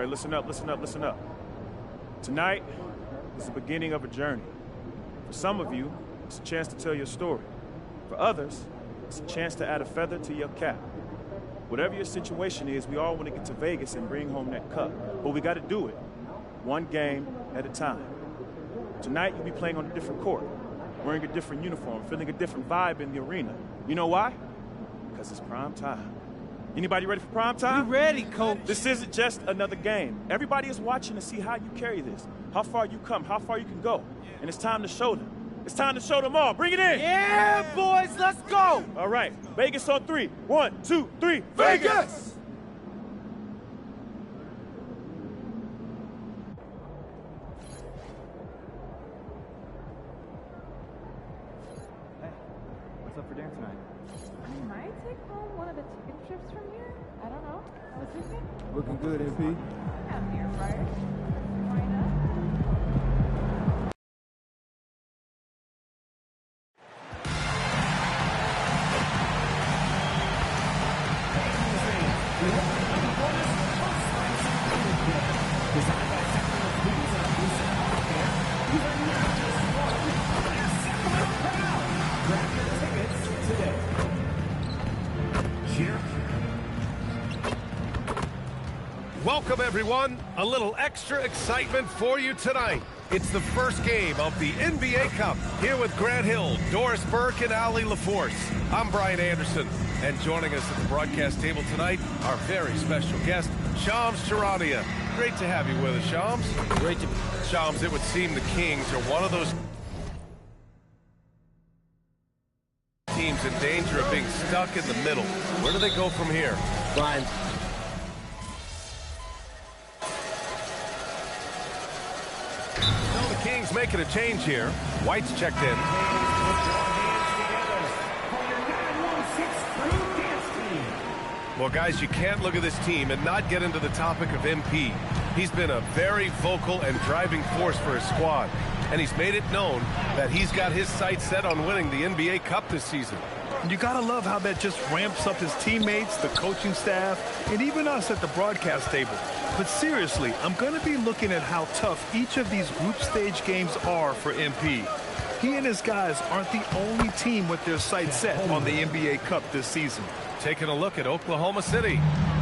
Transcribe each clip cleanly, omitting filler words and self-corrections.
right, listen up, listen up, listen up. Tonight is the beginning of a journey. For some of you, it's a chance to tell your story. For others, it's a chance to add a feather to your cap. Whatever your situation is, we all want to get to Vegas and bring home that cup. But we got to do it one game at a time. Tonight, you'll be playing on a different court, wearing a different uniform, feeling a different vibe in the arena. You know why? Because it's prime time. Anybody ready for prime time? We're ready, coach. This isn't just another game. Everybody is watching to see how you carry this, how far you come, how far you can go. And it's time to show them. It's time to show them all. Bring it in. Yeah, boys, let's go. All right, Vegas on 3. 1, 2, 3, Vegas! What's up for dinner tonight? I might take home one of the chicken strips from here. I don't know. I was thinking. Looking good, MP. I have an air fryer. Why not? Welcome, everyone. A little extra excitement for you tonight. It's the first game of the NBA Cup. Here with Grant Hill, Doris Burke, and Ali LaForce. I'm Brian Anderson. And joining us at the broadcast table tonight, our very special guest, Shams Charania. Great to have you with us, Shams. Great to be. Shams, it would seem the Kings are one of those teams in danger of being stuck in the middle. Where do they go from here? Brian. So the Kings making a change here. White's checked in. Well, guys, you can't look at this team and not get into the topic of MP. He's been a very vocal and driving force for his squad, and he's made it known that he's got his sights set on winning the NBA Cup this season. You gotta love how that just ramps up his teammates, the coaching staff, and even us at the broadcast table. But seriously, I'm gonna be looking at how tough each of these group stage games are for MP. He and his guys aren't the only team with their sights set on the NBA Cup this season. Taking a look at Oklahoma City.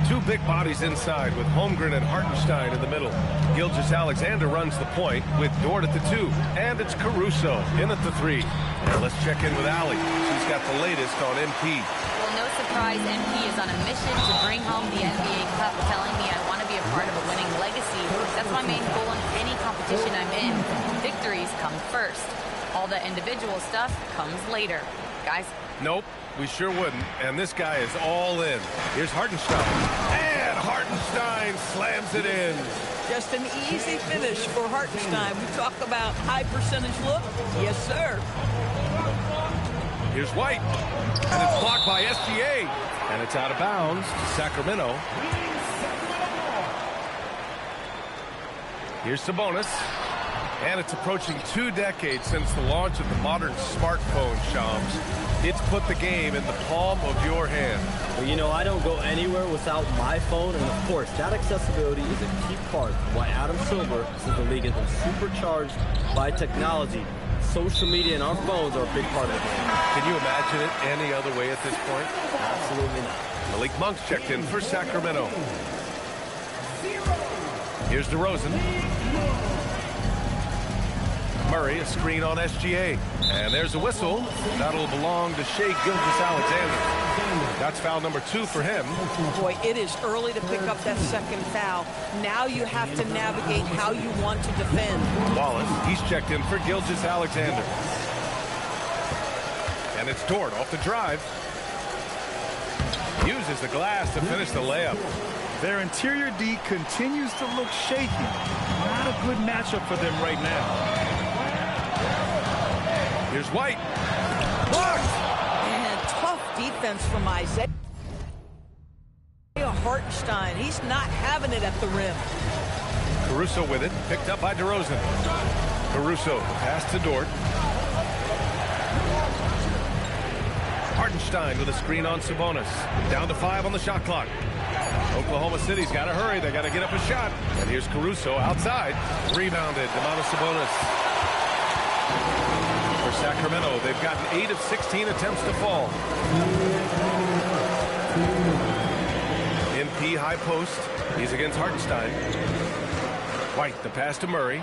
Two big bodies inside with Holmgren and Hartenstein in the middle. Gilgeous-Alexander runs the point with Dort at the 2. And it's Caruso in at the 3. Now let's check in with Ali. She's got the latest on MP. Well, no surprise, MP is on a mission to bring home the NBA Cup, telling me I want to be a part of a winning legacy. That's my main goal in any competition I'm in. Victories come first. All the individual stuff comes later. Guys? Nope. We sure wouldn't, and this guy is all in. Here's Hartenstein, and Hartenstein slams it in. Just an easy finish for Hartenstein. We talk about high percentage look. Yes, sir. Here's White, and it's blocked by SGA, and it's out of bounds to Sacramento. Here's Sabonis, and it's approaching 2 decades since the launch of the modern smartphone, Shams. It's put the game in the palm of your hand. Well, you know, I don't go anywhere without my phone, and of course, that accessibility is a key part of why Adam Silver says the league has been supercharged by technology. Social media and our phones are a big part of it. Can you imagine it any other way at this point? Absolutely not. Malik Monk's checked in for Sacramento. Here's DeRozan. Murray, a screen on SGA. And there's a whistle. That'll belong to Shai Gilgeous-Alexander. That's foul number 2 for him. Boy, it is early to pick up that second foul. Now you have to navigate how you want to defend. Wallace, he's checked in for Gilgeous-Alexander. And it's Dort off the drive. Uses the glass to finish the layup. Their interior D continues to look shaky. Not a good matchup for them right now. Here's White. Blocked! And tough defense from Isaiah Hartenstein. He's not having it at the rim. Caruso with it, picked up by DeRozan. Caruso, pass to Dort. Hartenstein with a screen on Sabonis. Down to 5 on the shot clock. Oklahoma City's got to hurry. They got to get up a shot. And here's Caruso outside. Rebounded. Domantas Sabonis. For Sacramento, they've gotten 8 of 16 attempts to fall. MP high post. He's against Hartenstein. White, the pass to Murray.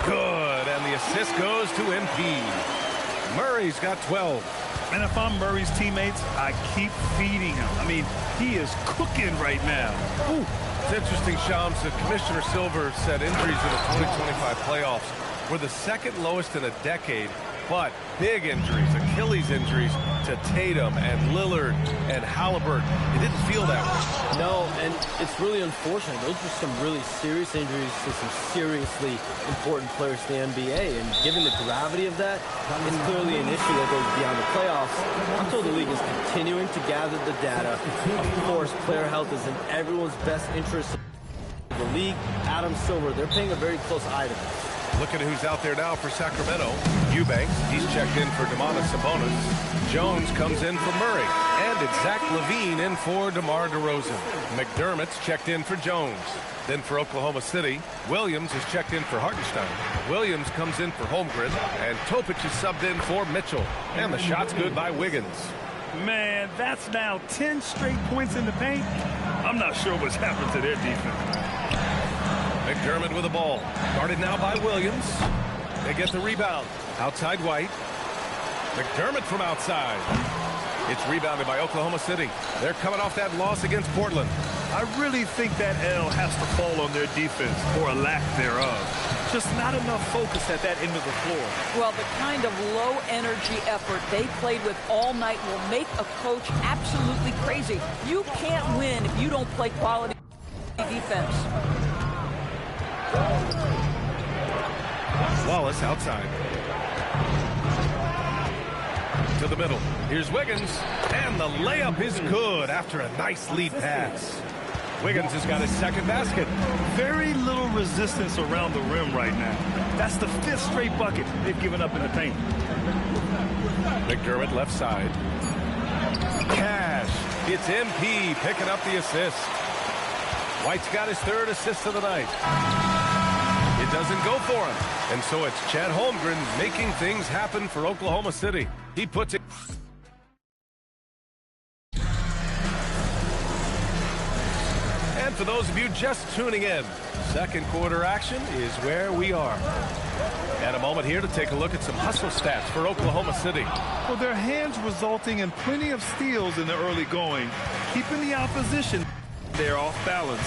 Good, and the assist goes to MP. Murray's got 12. And if I'm Murray's teammates, I keep feeding him. I mean, he is cooking right now. Ooh. It's interesting, Shams, that Commissioner Silver said injuries in the 2025 playoffs were the second lowest in a decade, but big injuries, Achilles injuries to Tatum and Lillard and Halliburton. It didn't feel that way. No, and it's really unfortunate. Those were some really serious injuries to some seriously important players in the NBA, and given the gravity of that, it's clearly an issue that goes beyond the playoffs. I'm told the league is continuing to gather the data. Of course, player health is in everyone's best interest. The league, Adam Silver, they're paying a very close eye to this. Look at who's out there now for Sacramento. Eubanks, he's checked in for Domantas Sabonis. Jones comes in for Murray. And it's Zach LaVine in for DeMar DeRozan. McDermott's checked in for Jones. Then for Oklahoma City, Williams is checked in for Hartenstein. Williams comes in for Holmgren. And Topic is subbed in for Mitchell. And the shot's good by Wiggins. Man, that's now 10 straight points in the paint. I'm not sure what's happened to their defense. McDermott with the ball. Guarded now by Williams. They get the rebound. Outside White. McDermott from outside. It's rebounded by Oklahoma City. They're coming off that loss against Portland. I really think that L has to fall on their defense, or a lack thereof. Just not enough focus at that end of the floor. Well, the kind of low-energy effort they played with all night will make a coach absolutely crazy. You can't win if you don't play quality defense. Wallace outside. To the middle. Here's Wiggins. And the layup is good after a nice lead pass. Wiggins has got his second basket. Very little resistance around the rim right now. That's the 5th straight bucket they've given up in the paint. McDermott left side. Cash. It's MP picking up the assist. White's got his 3rd assist of the night. It doesn't go for him. And so it's Chet Holmgren making things happen for Oklahoma City. He puts it. And for those of you just tuning in, second quarter action is where we are. And a moment here to take a look at some hustle stats for Oklahoma City. Well, their hands resulting in plenty of steals in the early going, keeping the opposition there off balance.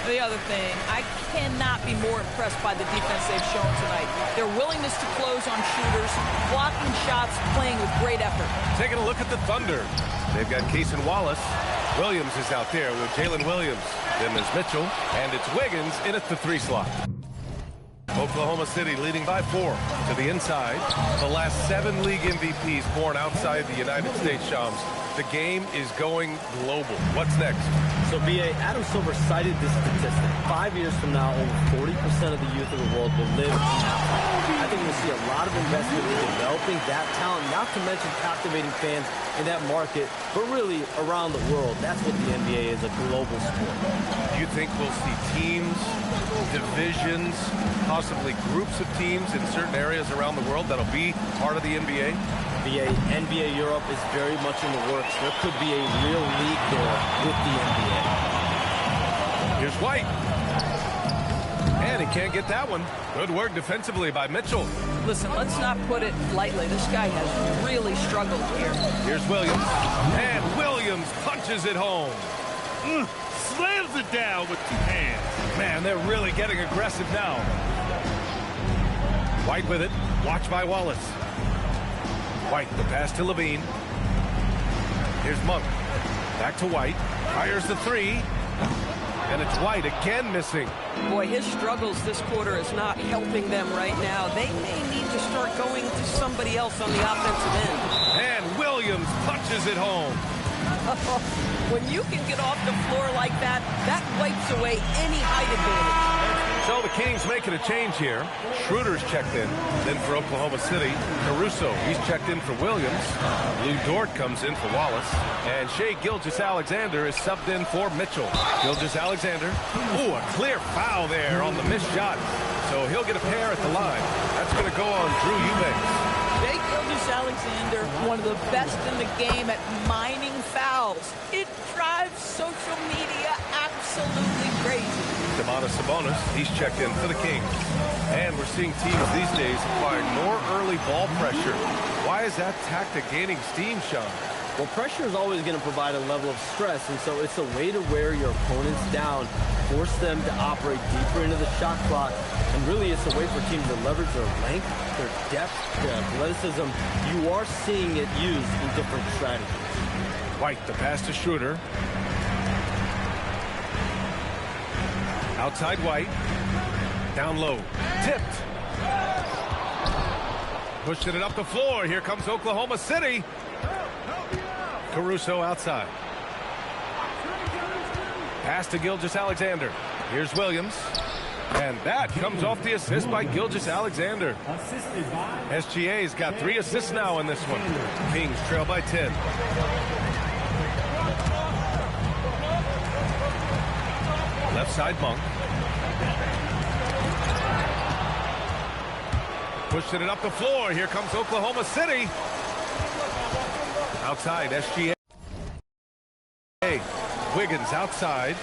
The other thing, I cannot be more impressed by the defense they've shown tonight. Their willingness to close on shooters, blocking shots, playing with great effort. Taking a look at the Thunder. They've got Cason Wallace. Williams is out there with Jalen Williams. Then there's Mitchell, and it's Wiggins in at the 3 slot. Oklahoma City leading by 4 to the inside. The last 7 league MVPs born outside the United States, Shams. The game is going global. What's next? So, B.A., Adam Silver cited this statistic. 5 years from now, over 40% of the youth of the world will live in Africa. I think we'll see a lot of investment in developing that talent, not to mention captivating fans in that market, but really around the world. That's what the NBA is, a global sport. Do you think we'll see teams, divisions, possibly groups of teams in certain areas around the world that'll be part of the NBA? The NBA Europe is very much in the works. There could be a real league there with the NBA. Here's White. And he can't get that one. Good work defensively by Mitchell. Listen, let's not put it lightly. This guy has really struggled here. Here's Williams. And Williams punches it home. Slams it down with 2 hands. Man, they're really getting aggressive now. White with it. Watched by Wallace. White, the pass to LaVine. Here's Monk. Back to White. Fires the 3. And it's White again missing. Boy, his struggles this quarter is not helping them right now. They may need to start going to somebody else on the offensive end. And Williams punches it home. When you can get off the floor like that, that wipes away any height advantage. So the Kings making a change here. Schroeder's checked in. Then for Oklahoma City, Caruso, he's checked in for Williams. Lou Dort comes in for Wallace. And Shai Gilgeous-Alexander is subbed in for Mitchell. Gilgeous-Alexander. Ooh, a clear foul there on the missed shot. So he'll get a pair at the line. That's going to go on Drew Eubanks. Shai Gilgeous-Alexander, one of the best in the game at mining fouls. It drives social media absolutely crazy. Domantas Sabonis, he's checked in for the Kings. And we're seeing teams these days applying more early ball pressure. Why is that tactic gaining steam, Sean? Well, pressure is always going to provide a level of stress, and so it's a way to wear your opponents down, force them to operate deeper into the shot clock, and really it's a way for teams to leverage their length, their depth, their athleticism. You are seeing it used in different strategies. White, the pass to Schroeder. Outside White. Down low. Tipped. Pushing it up the floor. Here comes Oklahoma City. Caruso outside. Pass to Gilgeous-Alexander. Here's Williams. And that comes off the assist by Gilgeous-Alexander. SGA's got 3 assists now in this one. Kings trail by 10. Left side Monk. Pushing it up the floor. Here comes Oklahoma City. Outside, SGA. Wiggins outside.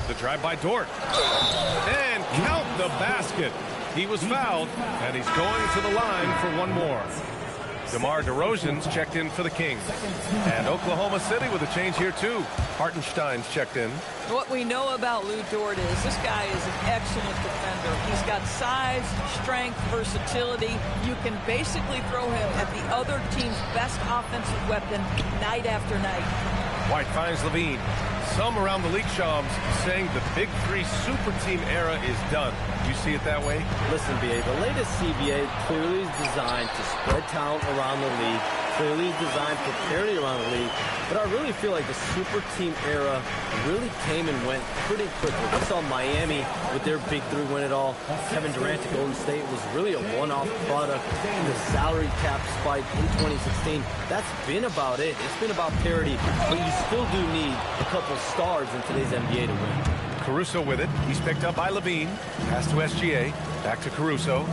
The drive by Dort. And count the basket. He was fouled, and he's going to the line for one more. DeMar DeRozan's checked in for the Kings. And Oklahoma City with a change here, too. Hartenstein's checked in. What we know about Lou Dort is this guy is an excellent defender. He's got size, strength, versatility. You can basically throw him at the other team's best offensive weapon night after night. White finds Levine. Some around the league, Shams, saying the Big Three super team era is done. You see it that way? Listen, BA, the latest CBA clearly is designed to spread talent around the league, clearly is designed for parity around the league, but I really feel like the super team era really came and went pretty quickly. We saw Miami with their Big Three win it all. Kevin Durant to Golden State was really a one-off product. The salary cap spike in 2016, that's been about it. It's been about parity, but you still do need a couple stars in today's NBA to win. Caruso with it. He's picked up by Levine. Pass to SGA. Back to Caruso.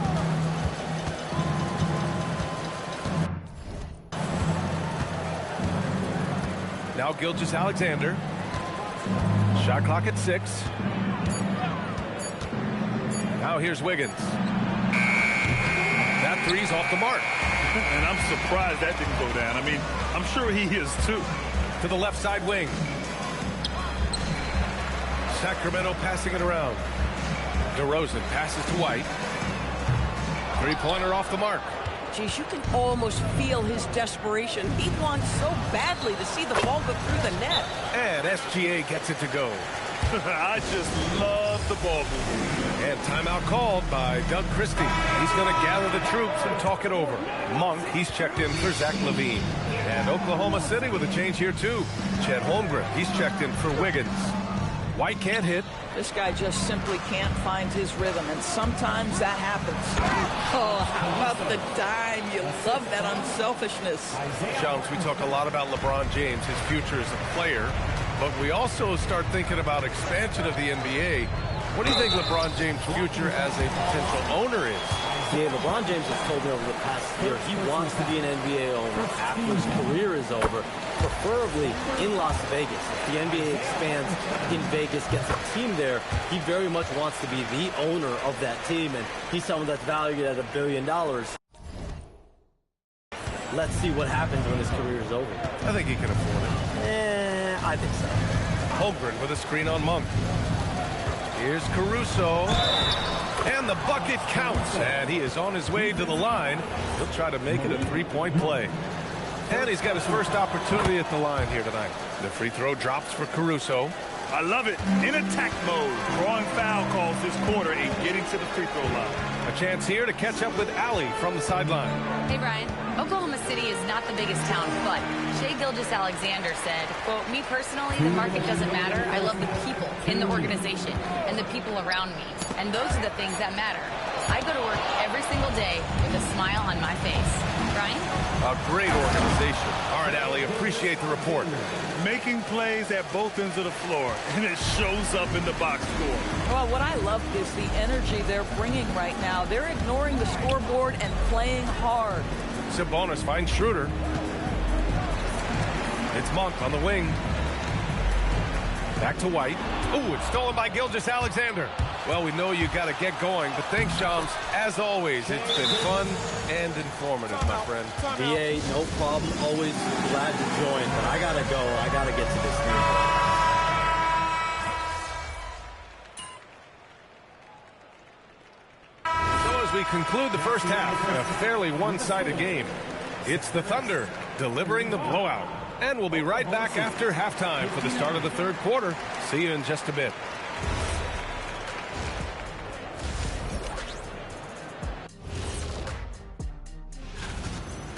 Now Gilgeous-Alexander. Shot clock at 6. Now here's Wiggins. That three's off the mark. And I'm surprised that didn't go down. I mean, I'm sure he is too. To the left side wing. Sacramento passing it around. DeRozan passes to White. Three-pointer off the mark. Geez, you can almost feel his desperation. He wants so badly to see the ball go through the net. And SGA gets it to go. I just love the ball movement. And timeout called by Doug Christie. He's going to gather the troops and talk it over. Monk, he's checked in for Zach LaVine. And Oklahoma City with a change here, too. Chet Holmgren, he's checked in for Wiggins. White can't hit. This guy just simply can't find his rhythm, and sometimes that happens. Oh, how about the dime? You love that unselfishness. Jones, we talk a lot about LeBron James, his future as a player, but we also start thinking about expansion of the NBA. What do you think LeBron James' future as a potential owner is? Yeah, LeBron James has told me over the past year he wants to be an NBA owner after his career is over, preferably in Las Vegas. If the NBA expands in Vegas, gets a team there, he very much wants to be the owner of that team, and he's someone that's valued at $1 billion. Let's see what happens when his career is over. I think he can afford it. I think so. Holmgren with a screen on Monk. Here's Caruso. And the bucket counts. And he is on his way to the line. He'll try to make it a three-point play. And he's got his first opportunity at the line here tonight. The free throw drops for Caruso. I love it. In attack mode, drawing foul calls this quarter and getting to the free throw line. A chance here to catch up with Allie from the sideline. Hey, Brian. Oklahoma City is not the biggest town, but Shai Gilgeous-Alexander said, quote, me personally, the market doesn't matter. I love the people in the organization and the people around me. And those are the things that matter. I go to work every single day with a smile on my face. Brian? A great organization. All right, Allie, appreciate the report. Making plays at both ends of the floor, and it shows up in the box score. Well, what I love is the energy they're bringing right now. They're ignoring the scoreboard and playing hard. Sabonis finds Schroeder. It's Monk on the wing. Back to White. Ooh, it's stolen by Gilgeous-Alexander. Well, we know you got to get going, but thanks, Shams. As always, it's been fun and informative, my friend. VA, no problem. Always glad to join, but I got to go. I got to get to this game. We conclude the first half in a fairly one-sided game. It's the Thunder delivering the blowout. And we'll be right back after halftime for the start of the third quarter. See you in just a bit.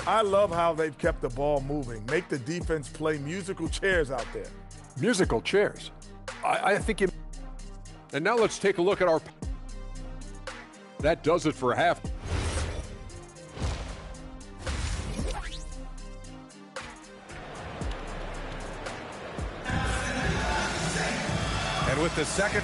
I love how they've kept the ball moving. Make the defense play musical chairs out there. Musical chairs. I think you... And now let's take a look at our... That does it for half. And with the second...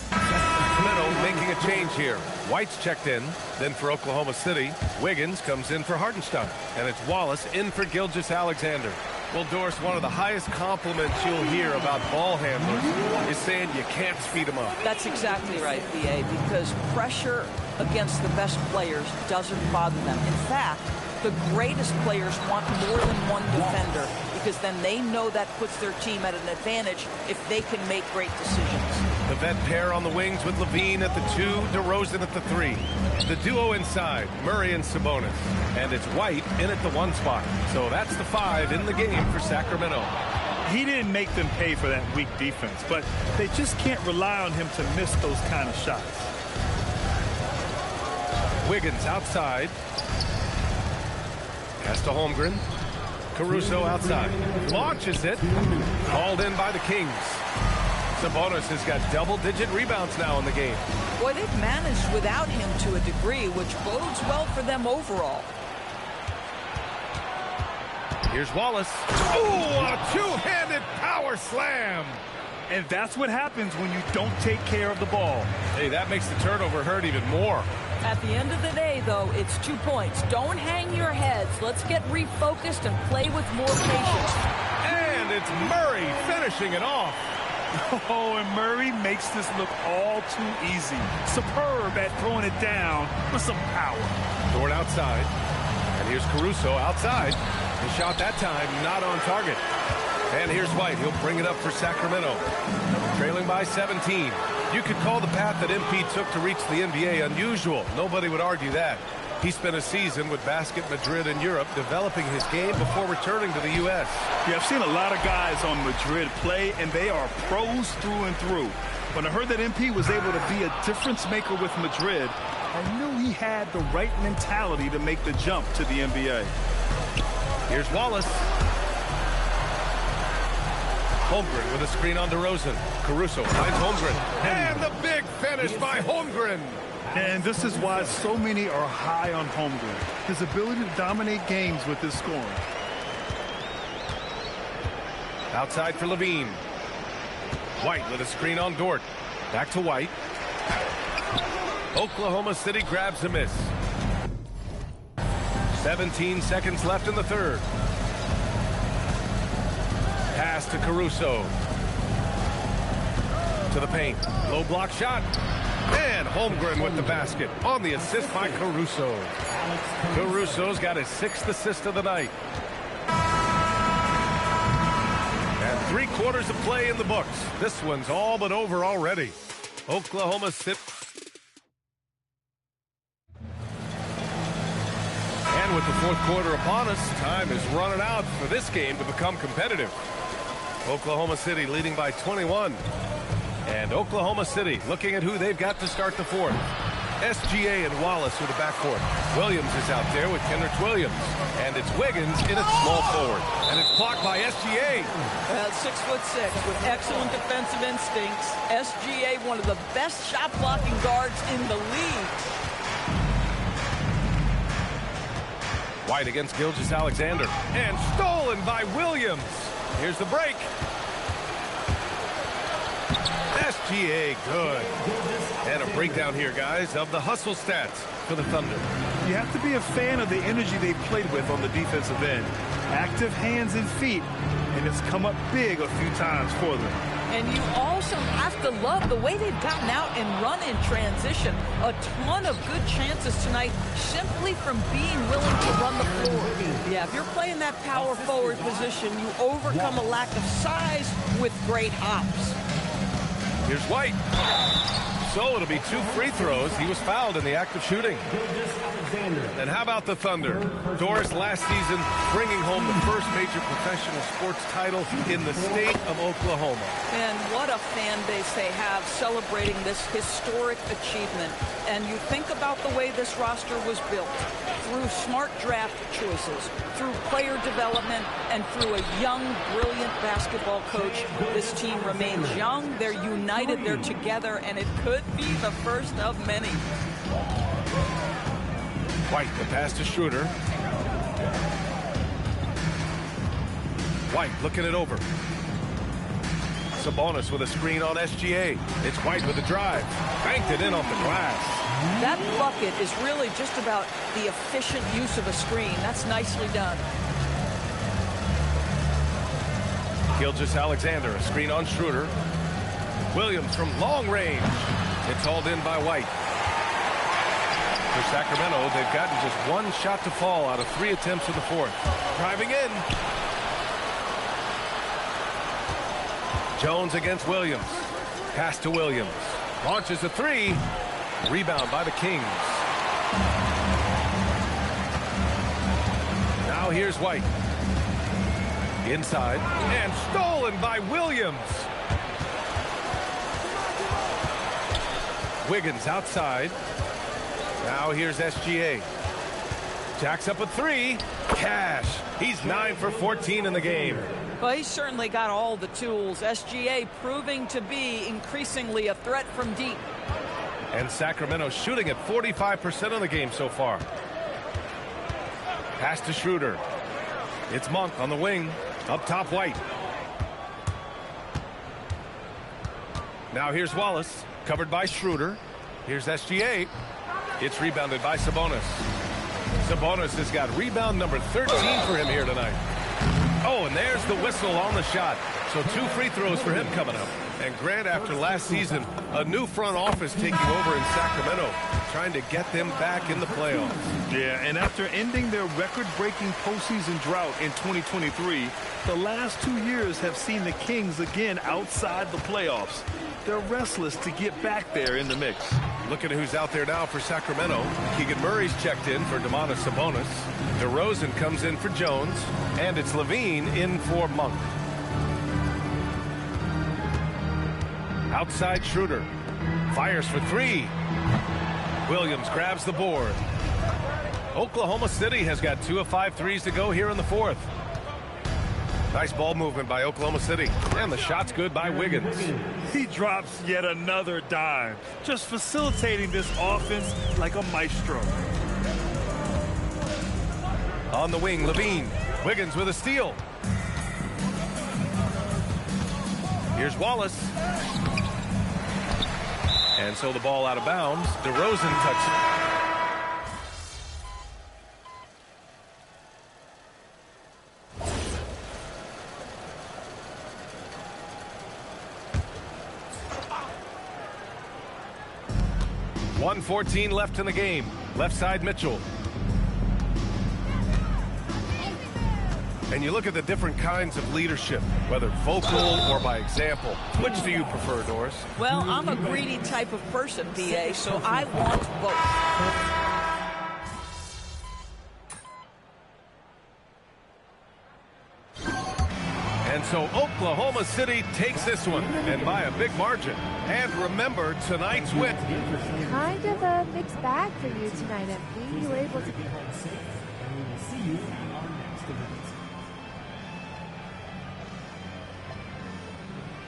Sacramento making a change here. White's checked in. Then for Oklahoma City, Wiggins comes in for Hartenstein. And it's Wallace in for Gilgeous-Alexander. Well, Doris, one of the highest compliments you'll hear about ball handlers is saying you can't speed them up. That's exactly right, BA, because pressure against the best players doesn't bother them. In fact, the greatest players want more than one defender because then they know that puts their team at an advantage if they can make great decisions. The vet pair on the wings with Levine at the 2, DeRozan at the 3. The duo inside, Murray and Sabonis. And it's White in at the 1 spot. So that's the 5 in the game for Sacramento. He didn't make them pay for that weak defense, but they just can't rely on him to miss those kind of shots. Wiggins outside. Pass to Holmgren. Caruso outside. Launches it. Called in by the Kings. Sabonis has got double-digit rebounds now in the game. Boy, they've managed without him to a degree, which bodes well for them overall. Here's Wallace. Ooh, a two-handed power slam. And that's what happens when you don't take care of the ball. Hey, that makes the turnover hurt even more. At the end of the day, though, it's 2 points. Don't hang your heads. Let's get refocused and play with more patience. And it's Murray finishing it off. Oh, and Murray makes this look all too easy. Superb at throwing it down with some power. Dort outside. And here's Caruso outside. The shot that time not on target. And here's White. He'll bring it up for Sacramento. Trailing by 17. You could call the path that MP took to reach the NBA unusual. Nobody would argue that. He spent a season with Basket Madrid in Europe developing his game before returning to the U.S. Yeah, I've seen a lot of guys on Madrid play, and they are pros through and through. When I heard that MP was able to be a difference maker with Madrid, I knew he had the right mentality to make the jump to the NBA. Here's Wallace. Holmgren with a screen on DeRozan. Caruso finds Holmgren. And the big finish by Holmgren. And this is why so many are high on Holmgren. His ability to dominate games with his scoring. Outside for Levine. White with a screen on Dort. Back to White. Oklahoma City grabs a miss. 17 seconds left in the third. Pass to Caruso. To the paint. Low block shot. And Holmgren with the basket on the assist by Caruso. Caruso's got his 6th assist of the night. And 3 quarters of play in the books. This one's all but over already. Oklahoma City. And with the fourth quarter upon us, time is running out for this game to become competitive. Oklahoma City leading by 21. And Oklahoma City looking at who they've got to start the fourth. SGA and Wallace with the backcourt. Williams is out there with Kenrich Williams. And it's Wiggins in at small forward. And it's blocked by SGA. 6'6" with excellent defensive instincts. SGA, one of the best shot blocking guards in the league. White against Gilgeous-Alexander. And stolen by Williams. Here's the break. SGA good. And a breakdown here, guys, of the hustle stats for the Thunder. You have to be a fan of the energy they played with on the defensive end. Active hands and feet, and it's come up big a few times for them. And you also have to love the way they've gotten out and run in transition. A ton of good chances tonight simply from being willing to run the floor. Yeah, if you're playing that power forward position, you overcome a lack of size with great hops. Here's White. So it'll be 2 free throws. He was fouled in the act of shooting. And how about the Thunder? Doris, last season, bringing home the first major professional sports title in the state of Oklahoma. And what a fan base they have celebrating this historic achievement. And you think about the way this roster was built, through smart draft choices, through player development, and through a young, brilliant basketball coach. This team remains young, they're united, they're together, and it could be the first of many. White, the pass to Schroeder. White looking it over. Sabonis with a screen on SGA. It's White with a drive. Banked it in off the glass. That bucket is really just about the efficient use of a screen. That's nicely done. Gilgeous-Alexander, a screen on Schroeder. Williams from long range. It's hauled in by White. For Sacramento, they've gotten just 1 shot to fall out of 3 attempts in the fourth. Driving in. Jones against Williams. Pass to Williams. Launches a 3. Rebound by the Kings. Now here's White. Inside. And stolen by Williams. Wiggins outside. Now here's SGA. Jacks up a 3. Cash. He's 9 for 14 in the game. Well, he's certainly got all the tools. SGA proving to be increasingly a threat from deep. And Sacramento shooting at 45% of the game so far. Pass to Schroeder. It's Monk on the wing. Up top, White. Now here's Wallace. Covered by Schroeder. Here's SGA. It's rebounded by Sabonis. Sabonis has got rebound number 13 for him here tonight. Oh, and there's the whistle on the shot. So 2 free throws for him coming up. And Grant, after last season, a new front office taking over in Sacramento, trying to get them back in the playoffs. Yeah, and after ending their record-breaking postseason drought in 2023, the last 2 years have seen the Kings again outside the playoffs. They're restless to get back there in the mix. Looking at who's out there now for Sacramento. Keegan Murray's checked in for Domantas Sabonis. DeRozan comes in for Jones. And it's Levine in for Monk. Outside Schroeder. Fires for 3. Williams grabs the board. Oklahoma City has got 2 of 5 threes to go here in the fourth. Nice ball movement by Oklahoma City. And the shot's good by Wiggins. He drops yet another dime, just facilitating this offense like a maestro. On the wing, Levine. Wiggins with a steal. Here's Wallace. And so the ball out of bounds. DeRozan touches it. .114 left in the game. Left side, Mitchell. And you look at the different kinds of leadership, whether vocal or by example. Which do you prefer, Doris? Well, I'm a greedy type of person, B.A., so I want both. So Oklahoma City takes this one, and by a big margin. And remember, tonight's win. Kind of a mixed bag for you tonight, MP. You were able to...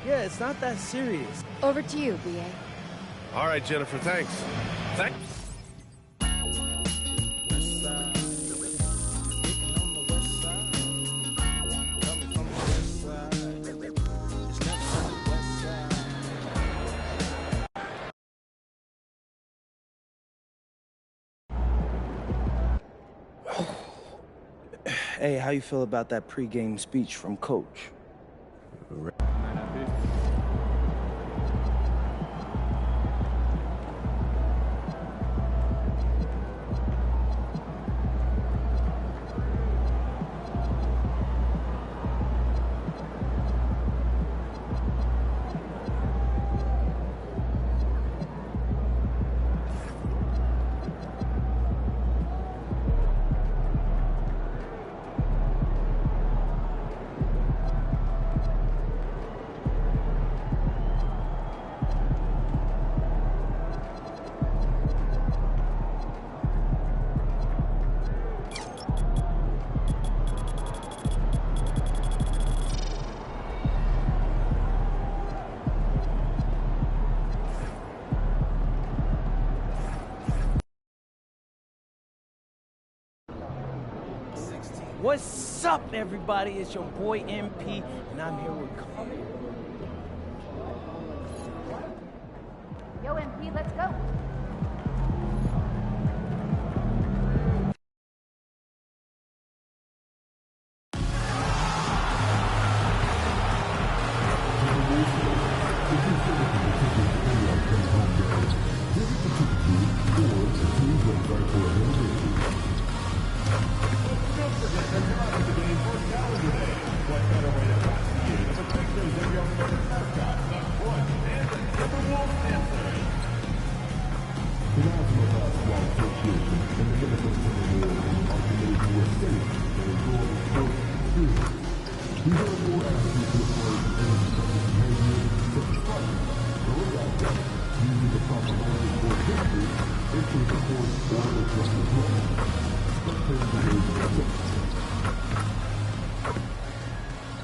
Yeah, it's not that serious. Over to you, BA. All right, Jennifer, thanks. Hey, how you feel about that pregame speech from Coach? What's up, everybody? It's your boy MP, and I'm here with Carter. Yo, MP, let's go.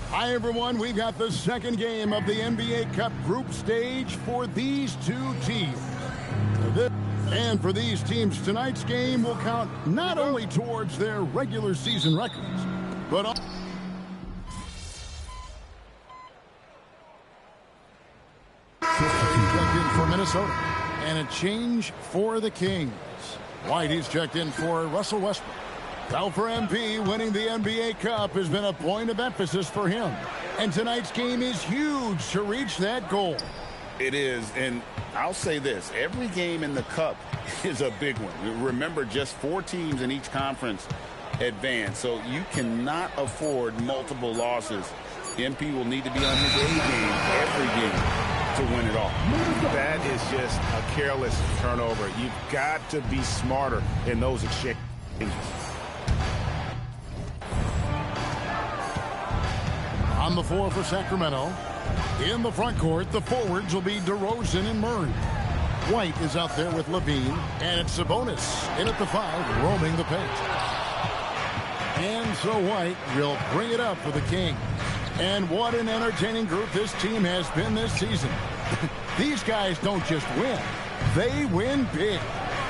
Hi, everyone. We've got the second game of the NBA Cup group stage for these two teams. And for these teams, tonight's game will count not only towards their regular season records, but also checked in for Minnesota. And a change for the Kings. White, he's checked in for Russell Westbrook. Now for MP, winning the NBA Cup has been a point of emphasis for him. And tonight's game is huge to reach that goal. It is, and I'll say this, every game in the Cup is a big one. Remember, just 4 teams in each conference advance, so you cannot afford multiple losses. MP will need to be on his A game every game to win it all. That is just a careless turnover. You've got to be smarter in those exchanges. On the floor for Sacramento. In the front court, the forwards will be DeRozan and Murray. White is out there with Levine, and it's Sabonis in at the 5, roaming the paint. And so White will bring it up for the Kings. And what an entertaining group this team has been this season. These guys don't just win, they win big.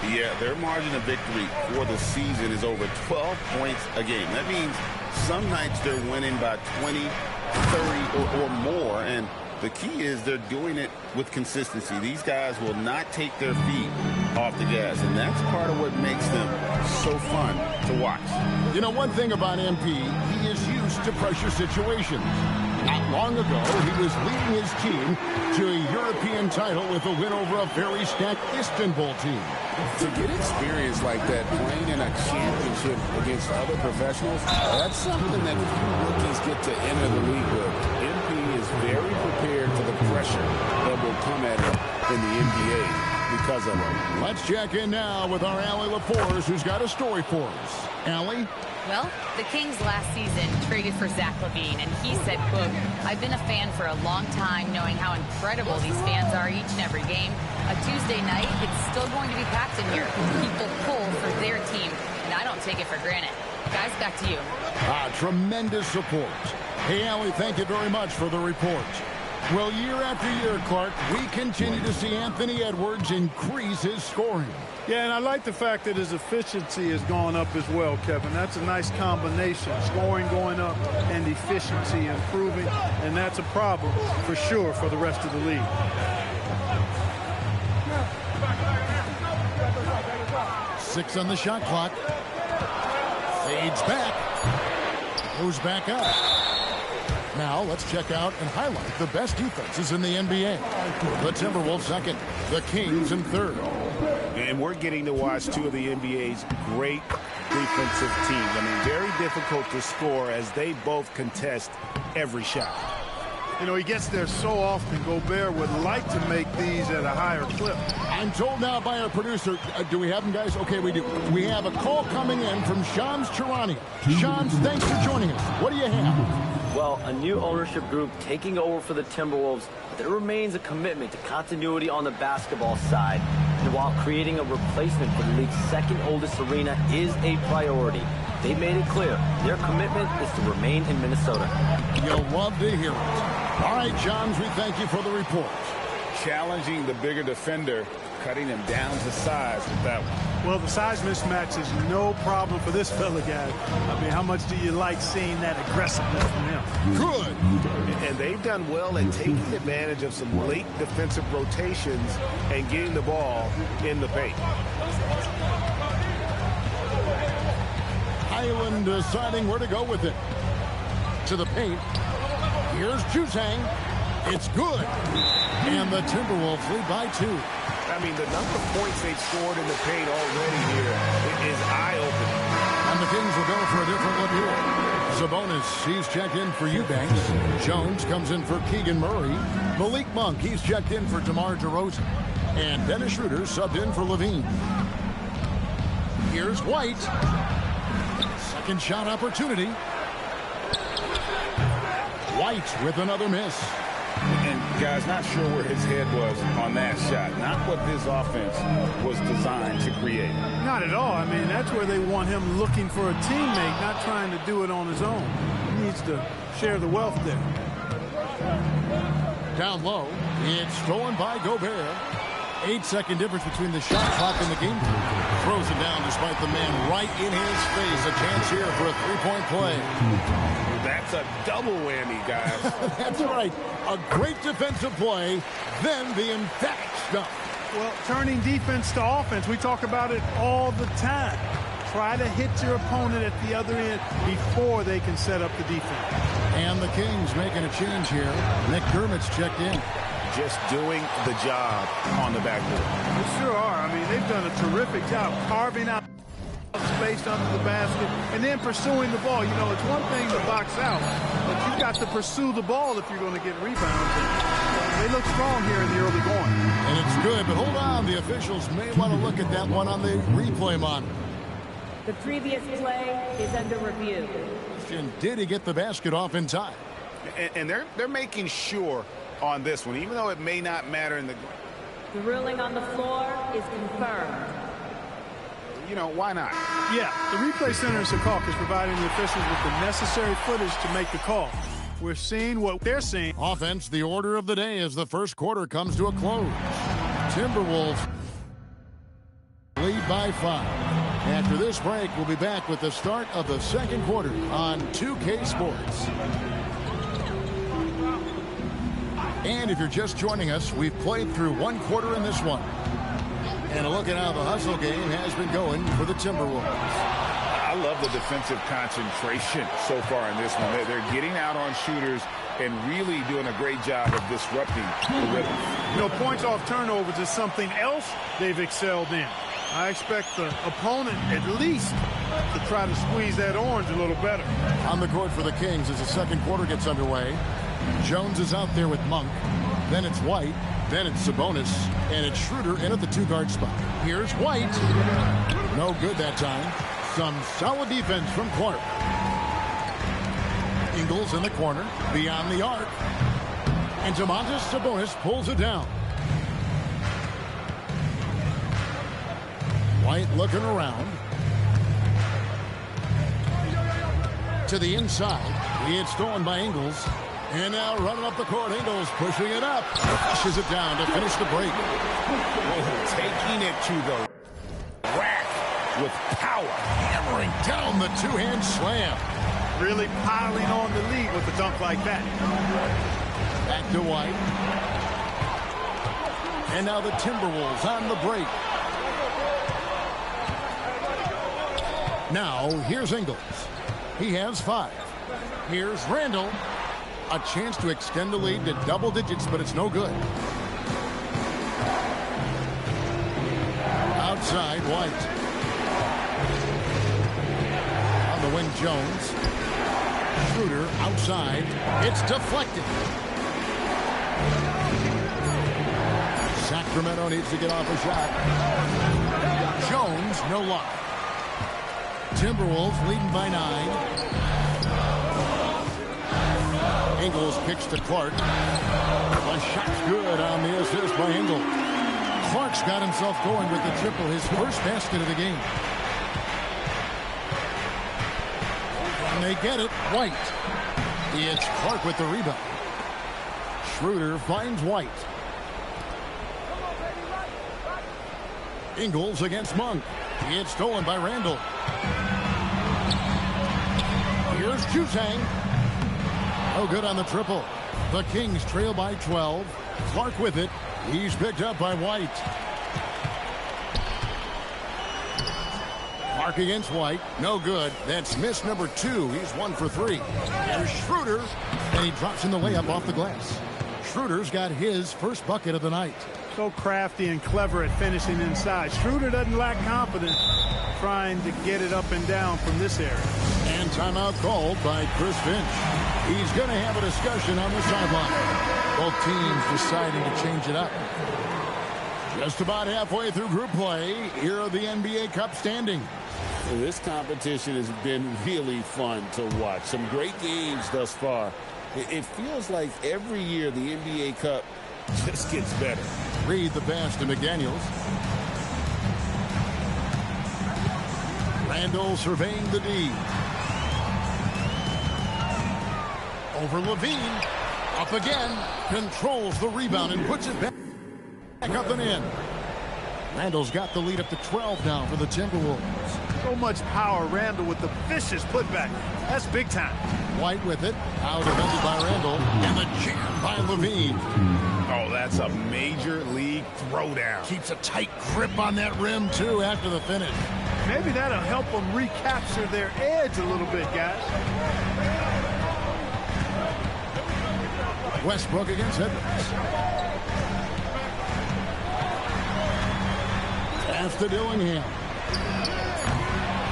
Yeah, their margin of victory for the season is over 12 points a game. That means some nights they're winning by 20, 30 or more, and the key is they're doing it with consistency. These guys will not take their feet off the gas, and that's part of what makes them so fun to watch. You know, one thing about MP, he is used to pressure situations. Not long ago, he was leading his team to a European title with a win over a very stacked Istanbul team. To get experience like that, playing in a championship against other professionals, that's something that few rookies get to enter the league with. MP is very prepared for the pressure that will come at him in the NBA. because of it. Let's check in now with our Allie LaForce, who's got a story for us. Allie? Well, the Kings last season traded for Zach LaVine, and he said, quote, "I've been a fan for a long time, knowing how incredible these fans are each and every game. A Tuesday night, it's still going to be packed in here. People pull for their team, and I don't take it for granted." Guys, back to you. Tremendous support. Hey, Allie, thank you very much for the report. Well, year after year, Clark, we continue to see Anthony Edwards increase his scoring. Yeah, and I like the fact that his efficiency has gone up as well, Kevin. That's a nice combination. Scoring going up and efficiency improving, and that's a problem for sure for the rest of the league. Six on the shot clock. Fades back. Goes back up. Now let's check out and highlight the best defenses in the NBA. The Timberwolves second. The Kings in third. And we're getting to watch two of the NBA's great defensive teams. I mean, very difficult to score as they both contest every shot. You know, he gets there so often. Gobert would like to make these at a higher clip. I'm told now by our producer, do we have them, guys? Okay, we do. We have a call coming in from Shams Charania. Shams, thanks for joining us. What do you have? Well, a new ownership group taking over for the Timberwolves, but there remains a commitment to continuity on the basketball side. And while creating a replacement for the league's second oldest arena is a priority, they made it clear their commitment is to remain in Minnesota. You'll love to hear it. All right, Johns, we thank you for the report. Challenging the bigger defender, cutting him down to size with that one. Well, the size mismatch is no problem for this fella, guy. I mean, how much do you like seeing that aggressiveness from him? Good. And they've done well at taking advantage of some late defensive rotations and getting the ball in the paint. Highland deciding where to go with it. To the paint. Here's Juzang. It's good. And the Timberwolves lead by 2. I mean, the number of points they've scored in the paint already here is eye-opening. And the Kings will go for a different look here. Sabonis, he's checked in for Eubanks. Jones comes in for Keegan Murray. Malik Monk, he's checked in for DeMar DeRozan. And Dennis Schroeder subbed in for Levine. Here's White. Second shot opportunity. White with another miss. And, guys, not sure where his head was on that shot. Not what this offense was designed to create. Not at all. I mean, that's where they want him looking for a teammate, not trying to do it on his own. He needs to share the wealth there. Down low. It's stolen by Gobert. 8-second difference between the shot clock and the game. Throws it down despite the man right in his face. A chance here for a three-point play. That's a double whammy, guys. That's right. A great defensive play, then the emphatic stuff. Well, turning defense to offense, we talk about it all the time. Try to hit your opponent at the other end before they can set up the defense. And the Kings making a change here. Nick Dermott's checked in. Just doing the job on the backboard. They sure are. I mean, they've done a terrific job carving out space under the basket and then pursuing the ball. You know, it's one thing to box out, but you've got to pursue the ball if you're going to get rebounds. And they look strong here in the early going. And it's good, but hold on. The officials may want to look at that one on the replay monitor. The previous play is under review. Did he get the basket off in time? And they're making sure on this one, even though it may not matter in the... The ruling on the floor is confirmed. You know, why not? Yeah, the replay center in Secaucus is providing the officials with the necessary footage to make the call. We're seeing what they're seeing. Offense, the order of the day as the first quarter comes to a close. Timberwolves lead by 5. After this break, we'll be back with the start of the second quarter on 2K Sports. And if you're just joining us, we've played through one quarter in this one. And a look at how the hustle game has been going for the Timberwolves. I love the defensive concentration so far in this one. They're getting out on shooters and really doing a great job of disrupting the rhythm. You know, points off turnovers is something else they've excelled in. I expect the opponent at least to try to squeeze that orange a little better. On the court for the Kings as the second quarter gets underway. Jones is out there with Monk. Then it's White. Then it's Sabonis, and it's Schroeder in at the two-guard spot. Here's White. No good that time. Some solid defense from Clark. Ingles in the corner, beyond the arc. And Domantas Sabonis pulls it down. White looking around. To the inside. It's stolen by Ingles. And now running up the court, Ingles pushing it up. Pushes it down to finish the break. Taking it to the rack with power. Hammering down the two-hand slam. Really piling on the lead with a dunk like that. Back to White. And now the Timberwolves on the break. Now, here's Ingles. He has 5. Here's Randall. A chance to extend the lead to double digits, but it's no good. Outside, White. On the wing, Jones. Schroeder outside. It's deflected. Sacramento needs to get off a shot. Jones, no luck. Timberwolves leading by 9. Ingles kicks to Clark. The shot's good on the assist by Ingles. Clark's got himself going with the triple, his first basket of the game. And they get it. White. It's Clark with the rebound. Schroeder finds White. Ingles against Monk. It's stolen by Randall. Here's Jutang. No good on the triple. The Kings trail by 12. Clark with it. He's picked up by White. Clark against White. No good. That's miss number 2. He's 1 for 3. There's Schroeder. And he drops in the layup off the glass. Schroeder's got his first bucket of the night. So crafty and clever at finishing inside. Schroeder doesn't lack confidence trying to get it up and down from this area. And timeout called by Chris Finch. He's going to have a discussion on the sideline. Both teams deciding to change it up. Just about halfway through group play. Here are the NBA Cup standings. This competition has been really fun to watch. Some great games thus far. It feels like every year the NBA Cup just gets better. Reed the pass to McDaniels. Randall surveying the D. Over Levine. Up again. Controls the rebound and puts it back up and in. Randall's got the lead up to 12 now for the Timberwolves. So much power. Randall with the vicious putback. That's big time. White with it. Out defended by Randall. And the jam by Levine. Oh, that's a major league throwdown. Keeps a tight grip on that rim, too, after the finish. Maybe that'll help them recapture their edge a little bit, guys. Westbrook against Edwards. Pass to Dillingham.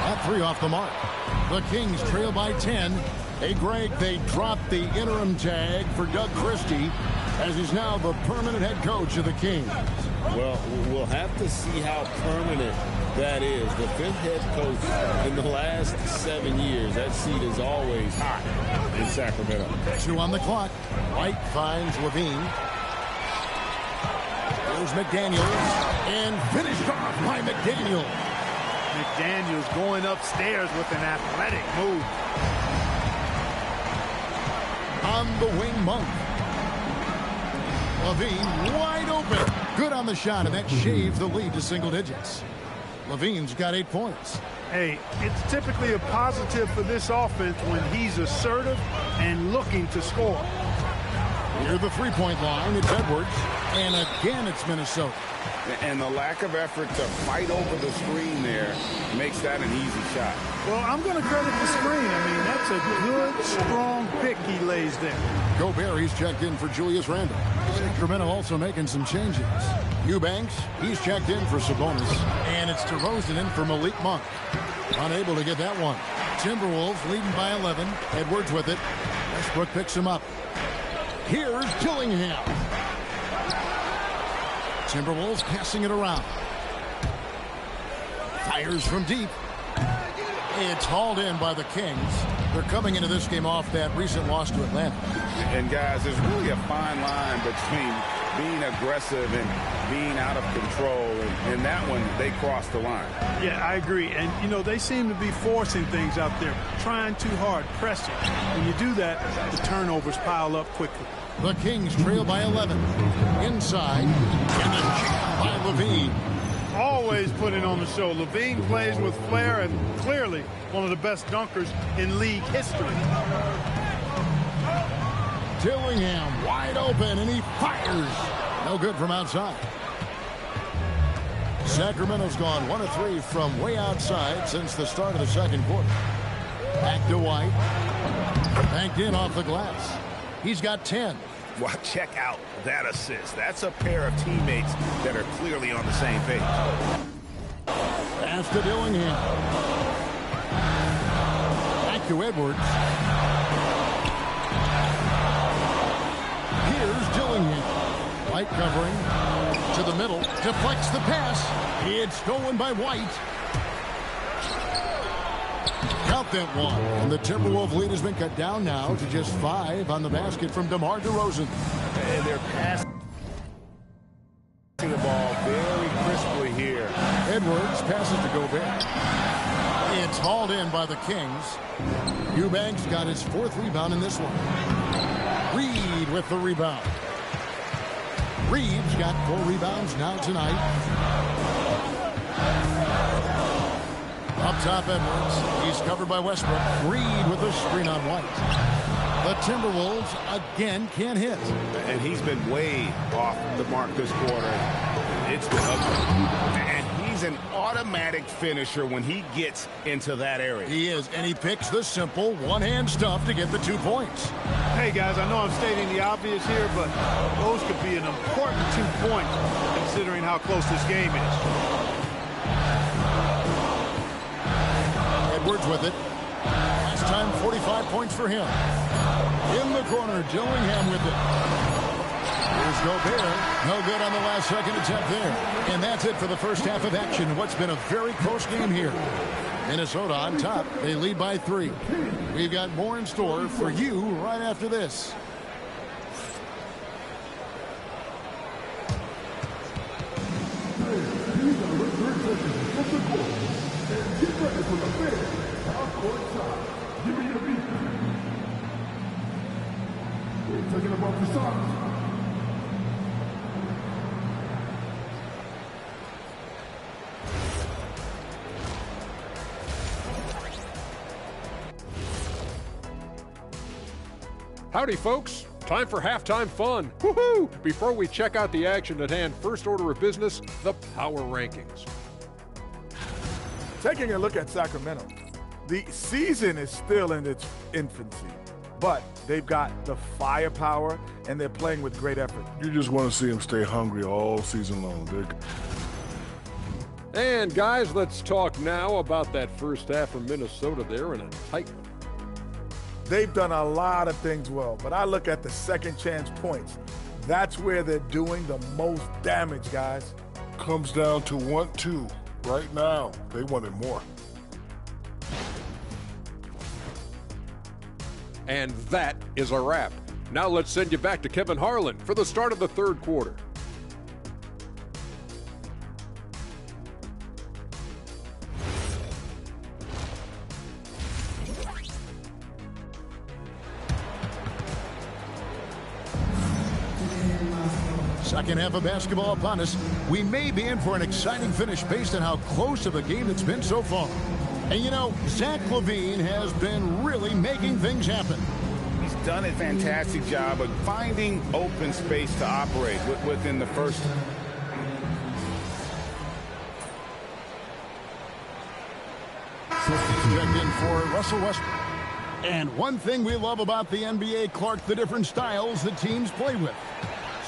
That 3 off the mark. The Kings trail by 10. Hey, Greg, they dropped the interim tag for Doug Christie as he's now the permanent head coach of the Kings. Well, we'll have to see how permanent that is. The 5th head coach in the last 7 years. That seat is always hot in Sacramento. 2 on the clock. White finds Levine. There's McDaniels. And finished off by McDaniels. McDaniels going upstairs with an athletic move. On the wing, Monk. Levine wide open. Good on the shot, and that shaves the lead to single digits. Levine's got 8 points. Hey, it's typically a positive for this offense when he's assertive and looking to score. Near the three-point line, it's Edwards. And again, it's Minnesota. And the lack of effort to fight over the screen there makes that an easy shot. Well, I'm going to credit the screen. I mean, that's a good, strong pick he lays there. Gobert, he's checked in for Julius Randle. Sacramento also making some changes. Eubanks, he's checked in for Sabonis. And it's DeRozan in for Malik Monk. Unable to get that one. Timberwolves leading by 11. Edwards with it. Westbrook picks him up. Here's Dillingham. Timberwolves passing it around. Fires from deep. It's hauled in by the Kings. They're coming into this game off that recent loss to Atlanta. And guys, there's really a fine line between being aggressive and being out of control. And that one, they crossed the line. Yeah, I agree. And, you know, they seem to be forcing things out there, trying too hard, pressing. When you do that, the turnovers pile up quickly. The Kings trail by 11. Inside, and a jam by Levine. Always putting on the show. Levine plays with flair and clearly one of the best dunkers in league history. Dillingham wide open, and he fires. No good from outside. Sacramento's gone 1 of 3 from way outside since the start of the second quarter. Back to White. Banked in off the glass. He's got 10. Well, check out that assist. That's a pair of teammates that are clearly on the same page. Pass to Dillingham. Back to Edwards. Here's Dillingham. White covering to the middle. Deflects the pass. It's stolen by White. Count that one. And the Timberwolves lead has been cut down now to just 5 on the basket from DeMar DeRozan. And they're passing the ball very crisply here. Edwards passes to Gobert. It's hauled in by the Kings. Eubanks got his 4th rebound in this one. Reed with the rebound. Reed's got 4 rebounds now tonight. Up top, Edwards. He's covered by Westbrook. Reed with a screen on White. The Timberwolves again can't hit. And he's been way off the mark this quarter. It's been ugly. And he's an automatic finisher when he gets into that area. He is, and he picks the simple one-hand stuff to get the 2 points. Hey, guys, I know I'm stating the obvious here, but those could be an important 2 points considering how close this game is. Edwards with it. Last time, 45 points for him. In the corner, Dillingham with it. Here's Gobert. No good on the last second attempt there. And that's it for the first half of action. What's been a very close game here. Minnesota on top. They lead by 3. We've got more in store for you right after this. Taking about the Suns. Howdy, folks. Time for halftime fun. Woohoo! Before we check out the action at hand, first order of business, the power rankings. Taking a look at Sacramento, the season is still in its infancy, but they've got the firepower and they're playing with great effort. You just want to see them stay hungry all season long. And guys, let's talk now about that first half of Minnesota there in a tight one. They've done a lot of things well, but I look at the second chance points. That's where they're doing the most damage, guys. Comes down to 1-2. Right now, they wanted more. And that is a wrap. Now let's send you back to Kevin Harlan for the start of the third quarter. Second half of basketball upon us. We may be in for an exciting finish based on how close of a game it's been so far. And you know, Zach LaVine has been really making things happen. He's done a fantastic job of finding open space to operate within the first. Checked in for Russell Westbrook. And one thing we love about the NBA, Clark, the different styles that teams play with.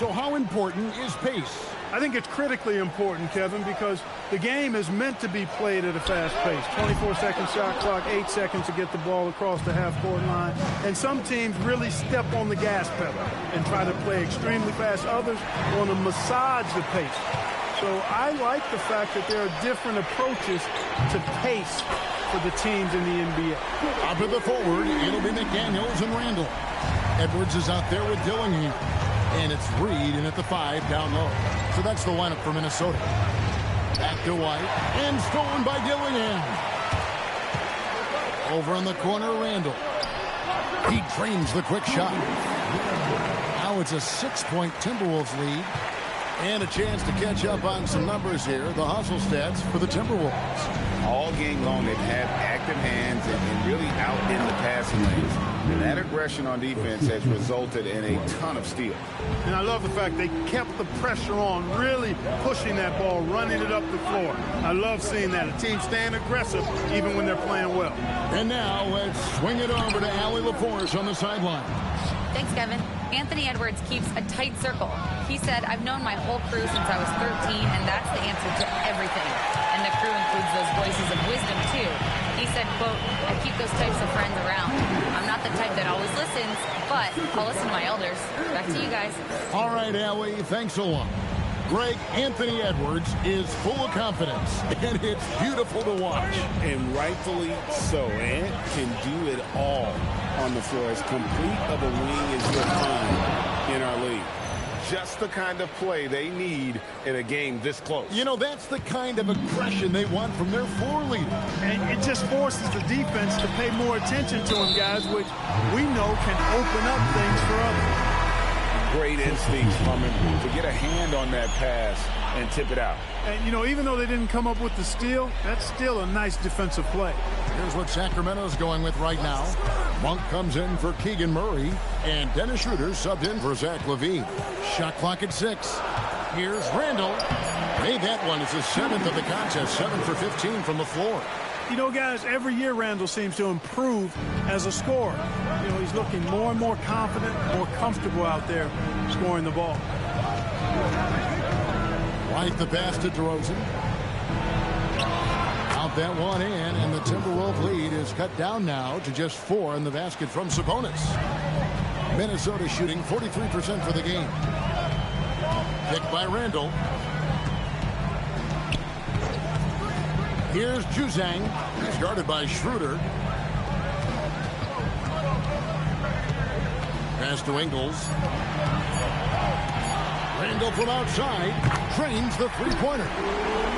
So how important is pace? I think it's critically important, Kevin, because the game is meant to be played at a fast pace. 24-second shot clock, 8 seconds to get the ball across the half-court line. And some teams really step on the gas pedal and try to play extremely fast. Others want to massage the pace. So I like the fact that there are different approaches to pace for the teams in the NBA. Up at the forward, it'll be McDaniels and Randall. Edwards is out there with Dillingham. And it's Reed in at the 5 down low. So that's the lineup for Minnesota. Back to White. And stolen by Dillingham. Over in the corner, Randall. He drains the quick shot. Now it's a 6-point Timberwolves lead. And a chance to catch up on some numbers here. The hustle stats for the Timberwolves. All game long, they've had active hands and really out in the passing lanes. And that aggression on defense has resulted in a ton of steals. And I love the fact they kept the pressure on, really pushing that ball, running it up the floor. I love seeing that. A team staying aggressive even when they're playing well. And now let's swing it over to Allie LaForce on the sideline. Thanks, Kevin. Anthony Edwards keeps a tight circle. He said, I've known my whole crew since I was 13, and that's the answer to everything. And the crew includes those voices of wisdom, too. He said, quote, I keep those types of friends around. I'm not the type that always listens, but I'll listen to my elders. Back to you guys. All right, Allie, thanks a lot. Greg, Anthony Edwards is full of confidence, and it's beautiful to watch. And rightfully so. Ant can do it all on the floor. As complete of a wing as you'll find in our league. Just the kind of play they need in a game this close. You know, that's the kind of aggression they want from their floor leader. And it just forces the defense to pay more attention to him, guys, which we know can open up things for others. Great instincts from him to get a hand on that pass and tip it out. And, you know, even though they didn't come up with the steal, that's still a nice defensive play. Here's what Sacramento's going with right now. Monk comes in for Keegan Murray, and Dennis Schroeder subbed in for Zach LaVine. Shot clock at 6. Here's Randall. Made that one. It's his 7th of the contest, 7 for 15 from the floor. You know, guys, every year Randall seems to improve as a scorer. You know, he's looking more and more confident, more comfortable out there scoring the ball. Right the pass to DeRozan. Out that one in, and the Timberwolves lead is cut down now to just 4 in the basket from Sabonis. Minnesota shooting 43% for the game. Picked by Randall. Here's Juzang. He's guarded by Schroeder. Pass to Ingles. Randall from outside trains the three-pointer.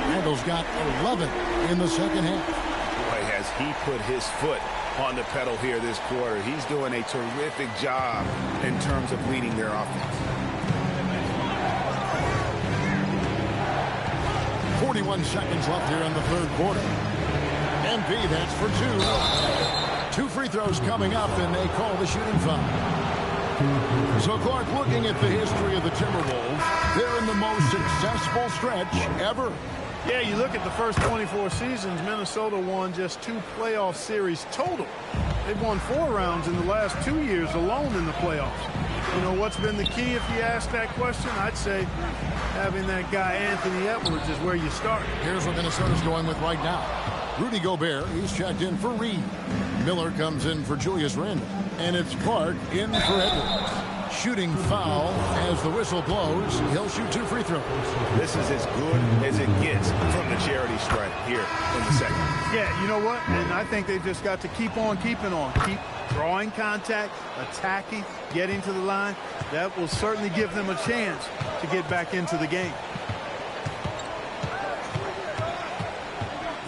Randall's got 11 in the second half. Boy, has he put his foot on the pedal here this quarter. He's doing a terrific job in terms of leading their offense. 41 seconds left here in the third quarter. MP, that's for 2. 2 free throws coming up, and they call the shooting foul. So, Clark, looking at the history of the Timberwolves, they're in the most successful stretch ever. Yeah, you look at the first 24 seasons, Minnesota won just 2 playoff series total. They've won 4 rounds in the last 2 years alone in the playoffs. You know, what's been the key if you ask that question? I'd say having that guy Anthony Edwards is where you start. Here's what Minnesota's going with right now. Rudy Gobert, he's checked in for Reed. Miller comes in for Julius Randle. And it's Clark in for Edwards. Shooting foul as the whistle blows. He'll shoot 2 free throws. This is as good as it gets from the charity stripe here in the second. Yeah, you know what? And I think they've just got to keep on keeping on. Keep drawing contact, attacking, getting to the line. That will certainly give them a chance to get back into the game.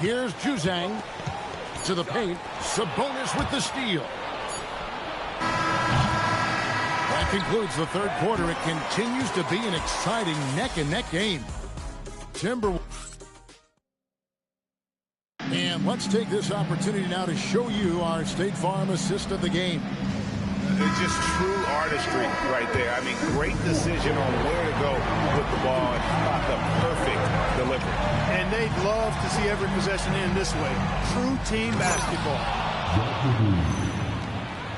Here's Juzang to the paint. Sabonis with the steal. That concludes the third quarter. It continues to be an exciting neck-and-neck game. Timberwolves. And let's take this opportunity now to show you our State Farm assist of the game. It's just true artistry right there. I mean, great decision on where to go with the ball and the perfect delivery. And they'd love to see every possession end this way. True team basketball.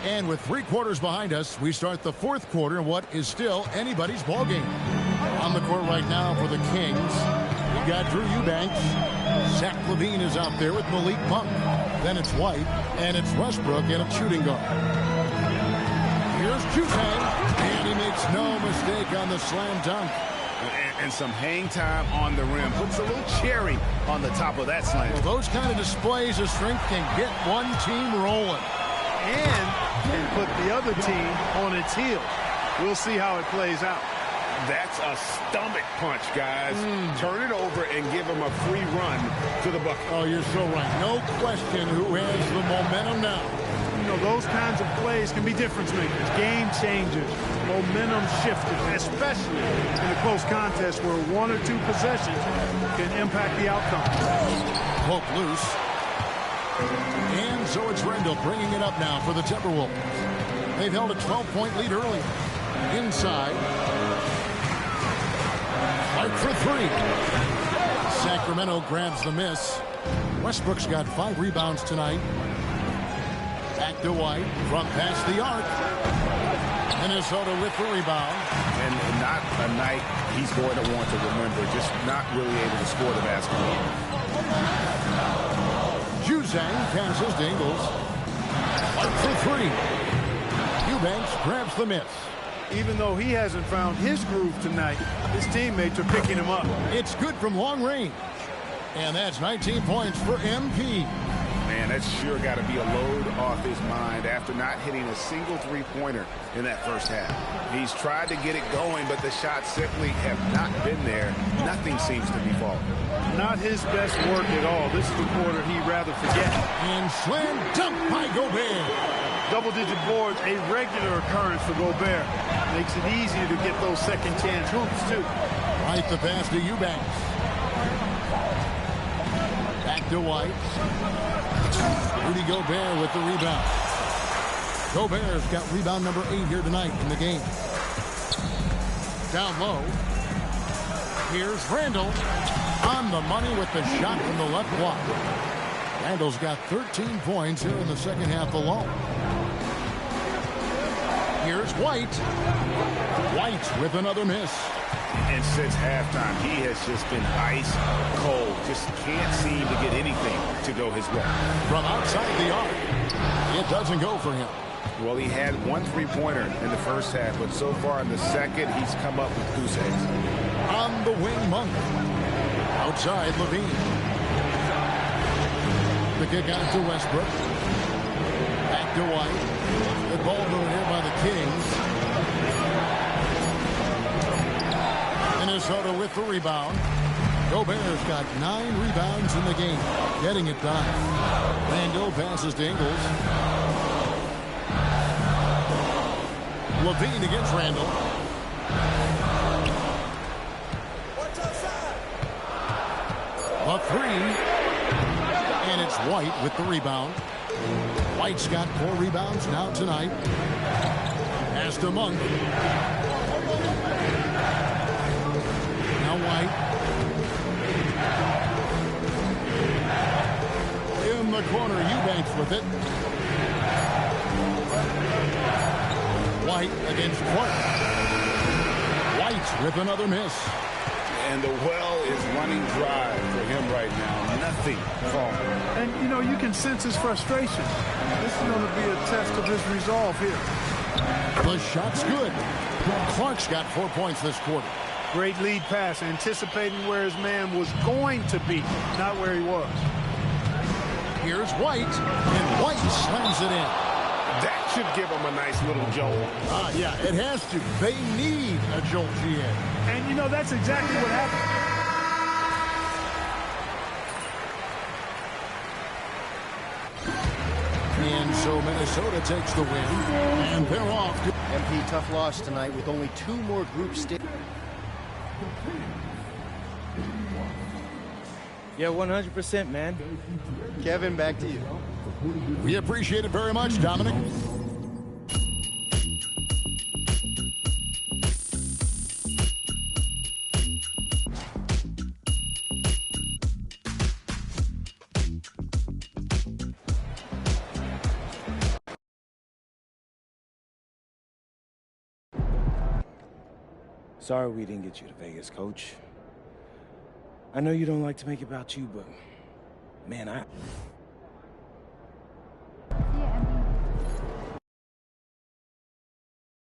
And with 3 quarters behind us, we start the 4th quarter in what is still anybody's ball game. On the court right now for the Kings, we got Drew Eubanks. Zach LaVine is out there with Malik Monk. Then it's White, and it's Westbrook in a shooting guard. Here's Juzang, and he makes no mistake on the slam dunk. And some hang time on the rim. Puts a little cherry on the top of that slam. Well, those kind of displays of strength can get one team rolling. And can put the other team on its heels. We'll see how it plays out. That's a stomach punch, guys. Turn it over and give him a free run to the bucket. Oh, you're so right. No question who has the momentum now. You know, those kinds of plays can be difference makers, game changers, momentum shifters, especially in a close contest where 1 or 2 possessions can impact the outcome. Poke loose. And so it's Rendell bringing it up now for the Timberwolves. They've held a 12-point lead early. Inside. Clark for 3. Sacramento grabs the miss. Westbrook's got 5 rebounds tonight. Back to White from past the arc. Minnesota with the rebound. And not a night he's going to want to remember. Just not really able to score the basketball. Juzang passes to Ingles. Clark for 3. Eubanks grabs the miss. Even though he hasn't found his groove tonight, his teammates are picking him up. It's good from long range. And that's 19 points for MP. Man, that's sure got to be a load off his mind after not hitting a single three-pointer in that first half. He's tried to get it going, but the shots simply have not been there. Nothing seems to be falling. Not his best work at all. This is the quarter he'd rather forget. And slam dunk by Gobert. Double-digit boards, a regular occurrence for Gobert. Makes it easier to get those second-chance hoops, too. Right the pass to Eubanks. Back to White. Rudy Gobert with the rebound. Gobert's got rebound number 8 here tonight in the game. Down low. Here's Randall on the money with the shot from the left block. Randall's got 13 points here in the second half alone. Here's White. White with another miss. And since halftime, he has just been ice cold. Just can't seem to get anything to go his way. From outside the arc, it doesn't go for him. Well, he had 1 three-pointer in the first half, but so far in the second, he's come up with goose eggs. On the wing, Monk. Outside, LaVine. The kick out to Westbrook. Back to White. Good ball moving here by the Kings. Minnesota with the rebound. Gobert's got 9 rebounds in the game. Getting it done. Randall passes to Ingles. LaVine against Randall. A 3. And it's White with the rebound. White's got 4 rebounds now tonight. Pass to Monk. Now White. In the corner, Eubanks with it. White against Clark. White with another miss. And the well is running dry for him right now. Nothing falling. And, you know, you can sense his frustration. This is going to be a test of his resolve here. The shot's good. Clark's got 4 points this quarter. Great lead pass, anticipating where his man was going to be, not where he was. Here's White, and White slams it in. That should give him a nice little jolt. Yeah, it has to. They need a jolt, GA. And, you know, that's exactly what happened. And so Minnesota takes the win, and they're off. MP, tough loss tonight with only 2 more group stages. Yeah, 100%, man. Kevin, back to you. We appreciate it very much, Dominic. Sorry we didn't get you to Vegas, Coach. I know you don't like to make it about you, but man,